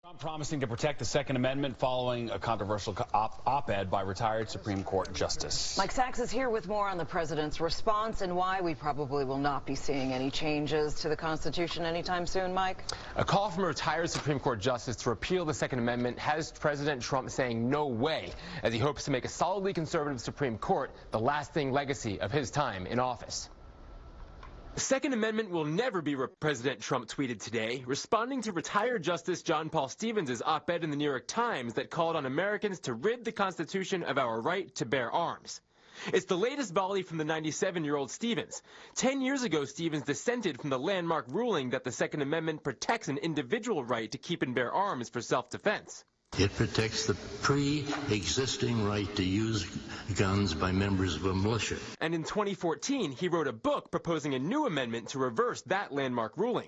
Trump promising to protect the Second Amendment following a controversial op-ed by retired Supreme Court Justice. Mike Sachs is here with more on the president's response and why we probably will not be seeing any changes to the Constitution anytime soon, Mike. A call from a retired Supreme Court Justice to repeal the Second Amendment has President Trump saying no way, as he hopes to make a solidly conservative Supreme Court the lasting legacy of his time in office. The Second Amendment will never be President Trump tweeted today, responding to retired Justice John Paul Stevens' op-ed in the New York Times that called on Americans to rid the Constitution of our right to bear arms. It's the latest volley from the 97-year-old Stevens. 10 years ago, Stevens dissented from the landmark ruling that the Second Amendment protects an individual right to keep and bear arms for self-defense. It protects the pre-existing right to use guns by members of a militia. And in 2014, he wrote a book proposing a new amendment to reverse that landmark ruling.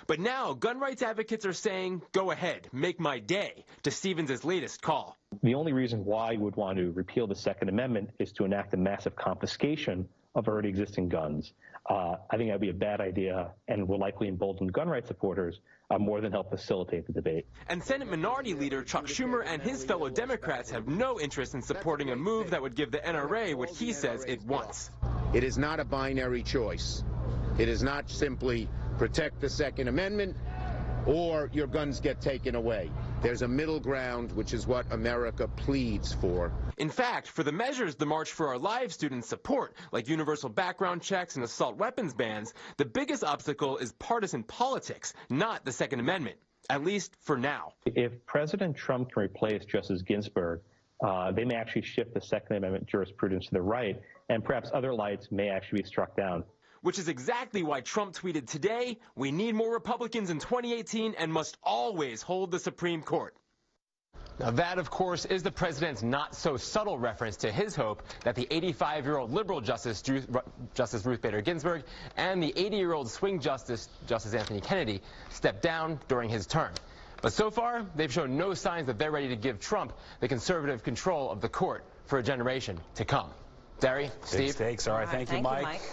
But now, gun rights advocates are saying, go ahead, make my day, to Stevens' latest call. The only reason why you would want to repeal the Second Amendment is to enact a massive confiscation of already existing guns. I think that would be a bad idea and will likely embolden gun rights supporters more than help facilitate the debate. And Senate Minority Leader Chuck Schumer and his fellow Democrats have no interest in supporting a move that would give the NRA what he says it wants. It is not a binary choice. It is not simply protect the Second Amendment or your guns get taken away. There's a middle ground, which is what America pleads for. In fact, for the measures the March for Our Lives students support, like universal background checks and assault weapons bans, the biggest obstacle is partisan politics, not the Second Amendment, at least for now. If President Trump can replace Justice Ginsburg, they may actually shift the Second Amendment jurisprudence to the right, and perhaps other lights may actually be struck down. Which is exactly why Trump tweeted today, we need more Republicans in 2018 and must always hold the Supreme Court. Now that, of course, is the president's not-so-subtle reference to his hope that the 85-year-old liberal Justice Ruth Bader Ginsburg and the 80-year-old swing Justice Anthony Kennedy step down during his term. But so far, they've shown no signs that they're ready to give Trump the conservative control of the court for a generation to come. Derry, Steve. Big stakes. All right, thank you, Mike.